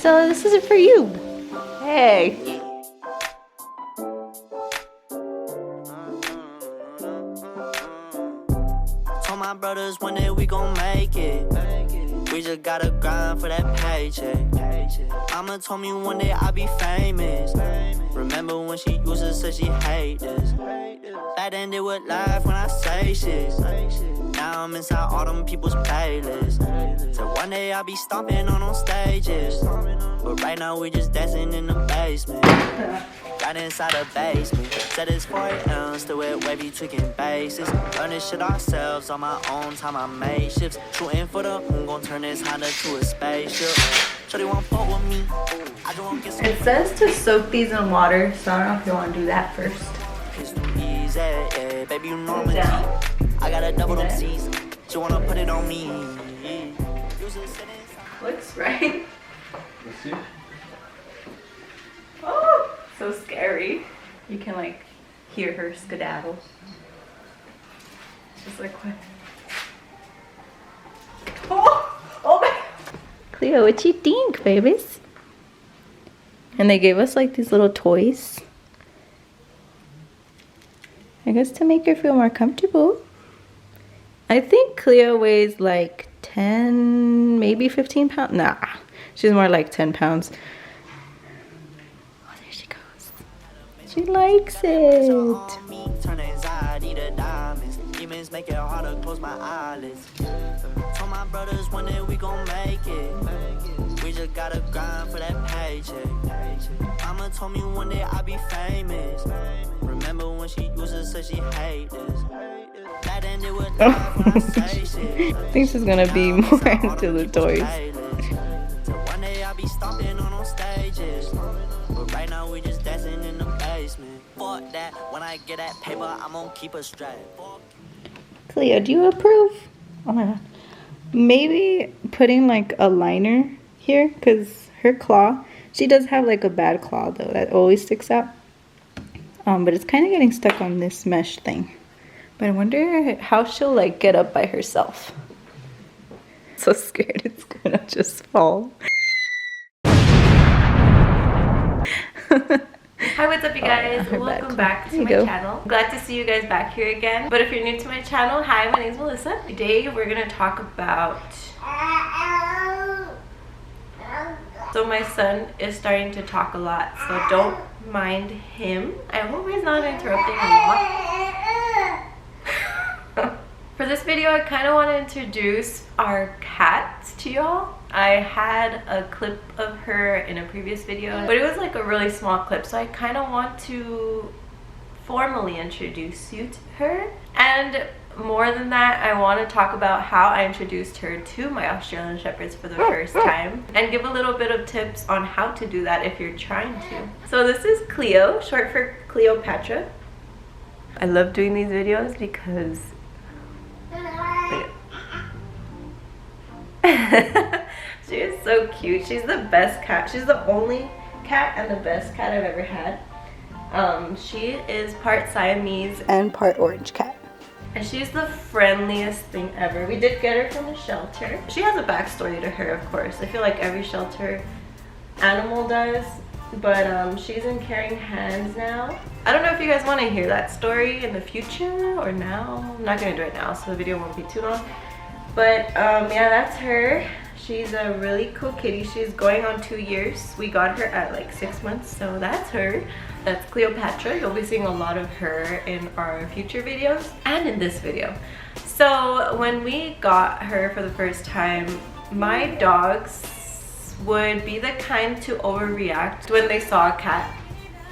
So this is for you. Hey. Told my brothers one day we gon' make it. We just gotta grind for that paycheck. Mama told me one day I'll be famous. Remember when she used to say she hate this. Back then they would laugh when I say shit. Now I'm inside all them people's playlists. So one day I'll be stomping on those stages. But right now we just dancing in the basement. Got inside the basement. Said it's 4 a.m. still with wavy tweaking bases. Learn this shit ourselves on my own time. I made shifts. Shooting for the moon, gon' turn this Honda to a spaceship. Shorty won't fuck with me. I just won't get some. It says to soak these in water, so I don't know if you want to do that first. It's too easy, yeah. Baby, you know me. I got a double them C's. She wanna put it on me. Looks right. Let's see. Oh, so scary. You can like hear her skedaddle. It's just like what? Oh my. Cleo, what you think, babies? And they gave us like these little toys. I guess to make her feel more comfortable. I think Cleo weighs like 10, maybe 15 pounds. Nah, she's more like 10 pounds. Oh, there she goes. She likes it. Turn anxiety to diamonds. Demons make it hard to close my eyelids. Told my brothers one day we gon' make it. We just gotta grind for that paycheck. Mama told me one day I'll be famous. Remember when she used to say she hate this. Back then they would laugh when I say shit. I think she's gonna be more into the toys. One day I'll be stomping on those stages. But right now we just dancing in the basement. Fuck that, when I get that paper, I'm gonna keep a strap. Cleo, do you approve? Oh my god. Maybe putting like a liner here, because her claw, she does have like a bad claw though that always sticks out. But it's kind of getting stuck on this mesh thing. But I wonder how she'll like get up by herself. So scared it's gonna just fall. Hi, what's up you guys? Welcome back to my channel. Glad to see you guys back here again. But if you're new to my channel, hi, my name is Melissa. Today we're gonna talk about... So my son is starting to talk a lot, so don't mind him. I hope he's not interrupting a lot. For this video, I kind of want to introduce our cats to y'all. I had a clip of her in a previous video, but it was like a really small clip, so I kind of want to formally introduce you to her. And more than that, I want to talk about how I introduced her to my Australian Shepherds for the first time and give a little bit of tips on how to do that if you're trying to. So this is Cleo, short for Cleopatra. I love doing these videos because she is so cute. She's the best cat. She's the only cat and the best cat I've ever had. She is part Siamese And part orange cat. and she's the friendliest thing ever. We did get her from the shelter. She has a backstory to her, of course. I feel like every shelter animal does, but she's in caring hands now. I don't know if you guys want to hear that story in the future or now. I'm not gonna do it now, so the video won't be too long. But yeah, that's her. She's a really cool kitty. She's going on 2 years. We got her at like 6 months, so that's her. That's Cleopatra. You'll be seeing a lot of her in our future videos and in this video. So when we got her for the first time, my dogs would be the kind to overreact when they saw a cat,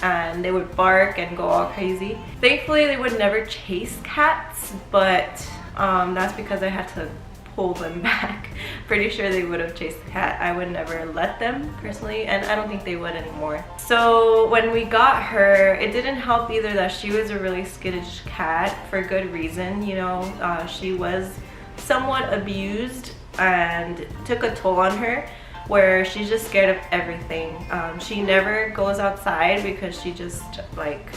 and they would bark and go all crazy. Thankfully, they would never chase cats, but that's because I had to pull them back. Pretty sure they would have chased the cat. I would never let them personally, and I don't think they would anymore. So when we got her, it didn't help either that she was a really skittish cat for good reason. You know, she was somewhat abused and took a toll on her, where she's just scared of everything. She never goes outside because she just like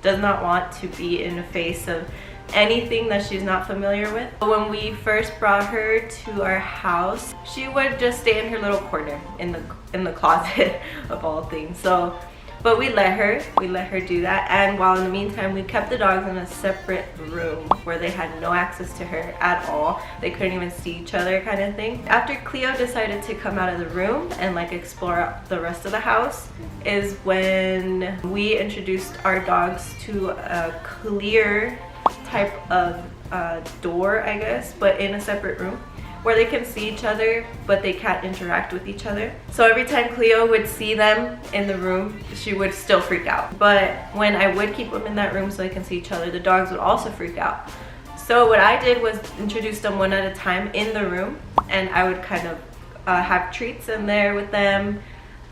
does not want to be in the face of anything that she's not familiar with. When we first brought her to our house, she would just stay in her little corner in the closet of all things. So, but we let her do that, and while in the meantime we kept the dogs in a separate room where they had no access to her at all. They couldn't even see each other, kind of thing. After Cleo decided to come out of the room and like explore the rest of the house is when we introduced our dogs to a clear type of door, I guess, but in a separate room where they can see each other but they can't interact with each other. So every time Cleo would see them in the room, she would still freak out. But when I would keep them in that room so they can see each other, the dogs would also freak out. So what I did was introduce them one at a time in the room, and I would kind of have treats in there with them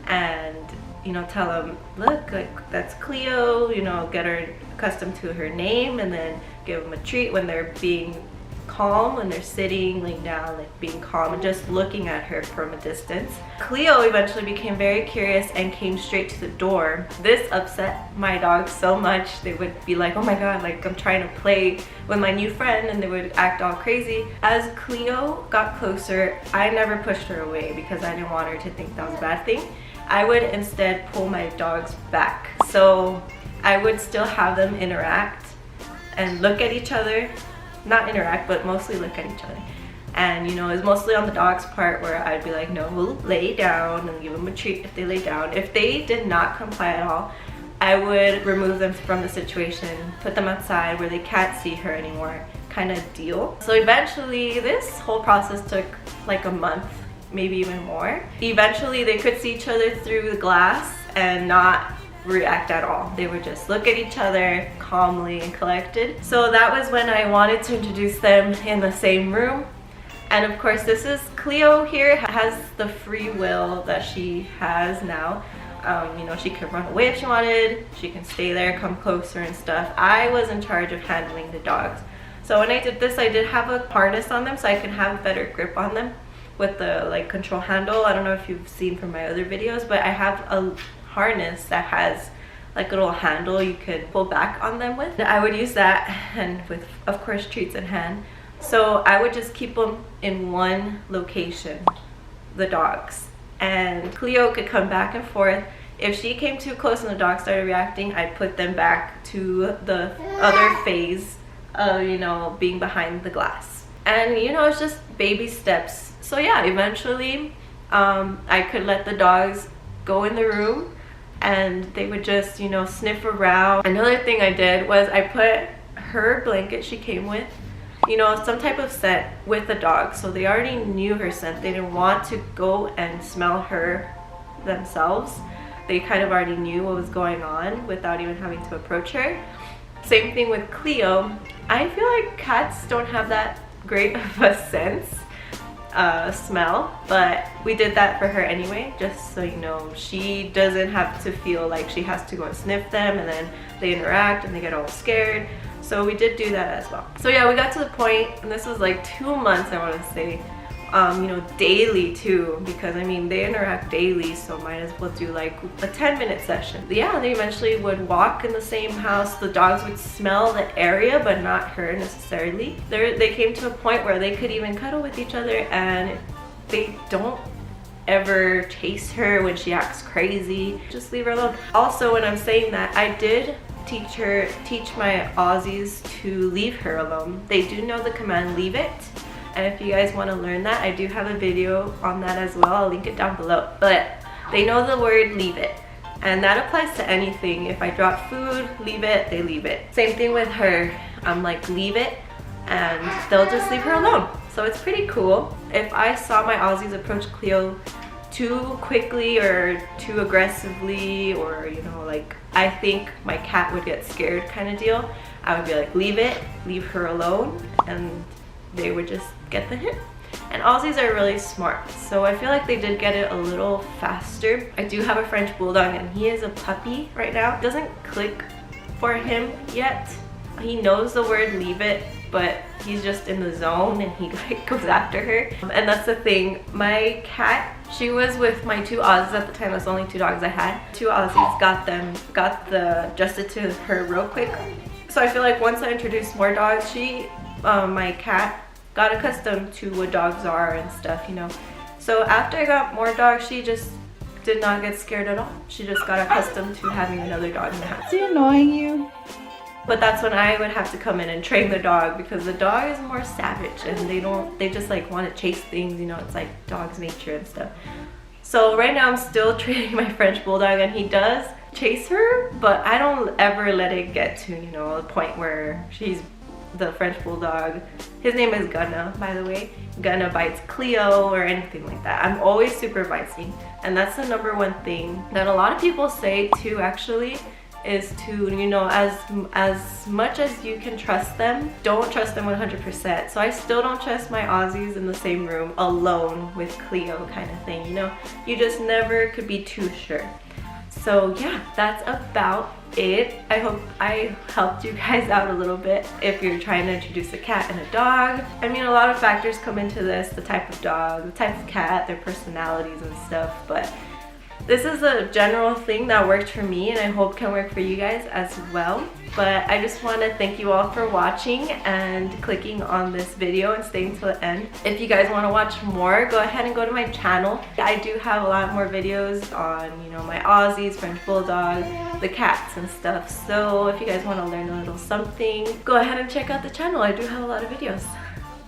and, you know, tell them, look, like, that's Cleo, you know, get her accustomed to her name, and then give them a treat when they're being calm, when they're sitting, laying down, like being calm, and just looking at her from a distance. Cleo eventually became very curious and came straight to the door. This upset my dogs so much. They would be like, oh my god, like I'm trying to play with my new friend, and they would act all crazy. As Cleo got closer, I never pushed her away because I didn't want her to think that was a bad thing. I would instead pull my dogs back. So I would still have them interact and look at each other. Not interact, but mostly look at each other. And you know, it's mostly on the dog's part where I'd be like, no, we'll lay down, and give them a treat if they lay down. If they did not comply at all, I would remove them from the situation, put them outside where they can't see her anymore, kind of deal. So eventually this whole process took like a month, maybe even more. Eventually they could see each other through the glass and not react at all. They would just look at each other calmly and collected. So that was when I wanted to introduce them in the same room. And of course, this is Cleo here, has the free will that she has now. You know, she could run away if she wanted, she can stay there, come closer and stuff. I was in charge of handling the dogs. So when I did this, I did have a harness on them so I can have better grip on them with the like control handle. I don't know if you've seen from my other videos, but I have a harness that has like a little handle you could pull back on them with. I would use that, and with of course treats in hand. So I would just keep them in one location, the dogs, and Cleo could come back and forth. If she came too close and the dogs started reacting, I'd put them back to the other phase of, you know, being behind the glass. And you know, it's just baby steps. So yeah, eventually I could let the dogs go in the room and they would just, you know, sniff around. Another thing I did was I put her blanket she came with, you know, some type of scent with the dog, so they already knew her scent. They didn't want to go and smell her themselves. They kind of already knew what was going on without even having to approach her. Same thing with Cleo. I feel like cats don't have that great of a sense. Smell, but we did that for her anyway, just so you know, she doesn't have to feel like she has to go and sniff them and then they interact and they get all scared. So we did do that as well. So yeah, we got to the point, and this was like 2 months, I want to say, you know, daily too, because I mean they interact daily, so might as well do like a 10-minute session. Yeah, they eventually would walk in the same house. The dogs would smell the area but not her necessarily. They came to a point where they could even cuddle with each other, and they don't ever chase her when she acts crazy. Just leave her alone. Also, when I'm saying that, I did teach my Aussies to leave her alone. They do know the command leave it. And if you guys want to learn that, I do have a video on that as well. I'll link it down below. But they know the word leave it. And that applies to anything. If I drop food, leave it, they leave it. Same thing with her. I'm like, leave it, and they'll just leave her alone. So it's pretty cool. If I saw my Aussies approach Cleo too quickly or too aggressively, or you know, like I think my cat would get scared kind of deal, I would be like, leave it, leave her alone, and they would just get the hint. And Aussies are really smart, so I feel like they did get it a little faster. I do have a French Bulldog, and he is a puppy right now. It doesn't click for him yet. He knows the word leave it, but he's just in the zone and he like goes after her. And that's the thing, my cat, she was with my 2 Aussies at the time. That's the only 2 dogs I had. 2 Aussies got adjusted to her real quick. So I feel like once I introduced more dogs, my cat got accustomed to what dogs are and stuff, you know. So after I got more dogs, she just did not get scared at all. She just got accustomed to having another dog in the house. Is he annoying you? But that's when I would have to come in and train the dog, because the dog is more savage and they just like want to chase things, you know. It's like dog's nature and stuff. So right now I'm still training my French Bulldog, and he does chase her, but I don't ever let it get to, you know, the point where she's the French Bulldog. His name is Gunna, by the way. Gunna bites Cleo or anything like that. I'm always supervising, and that's the number one thing that a lot of people say too, actually, is to, you know, as much as you can trust them, don't trust them 100%. So I still don't trust my Aussies in the same room alone with Cleo, kind of thing, you know. You just never could be too sure. So yeah, that's about it. I hope I helped you guys out a little bit if you're trying to introduce a cat and a dog. I mean, a lot of factors come into this: the type of dog, the type of cat, their personalities and stuff, but this is a general thing that worked for me, and I hope can work for you guys as well. But I just want to thank you all for watching and clicking on this video and staying till the end. If you guys want to watch more, go ahead and go to my channel. I do have a lot more videos on, you know, my Aussies, French Bulldog, the cats and stuff. So if you guys want to learn a little something, go ahead and check out the channel. I do have a lot of videos.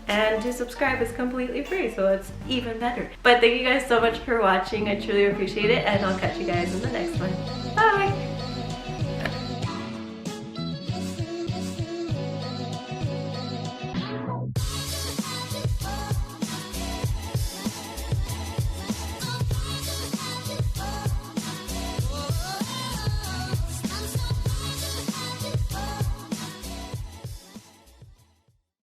And to subscribe is completely free, so it's even better. But thank you guys so much for watching. I truly appreciate it, and I'll catch you guys in the next one. Bye!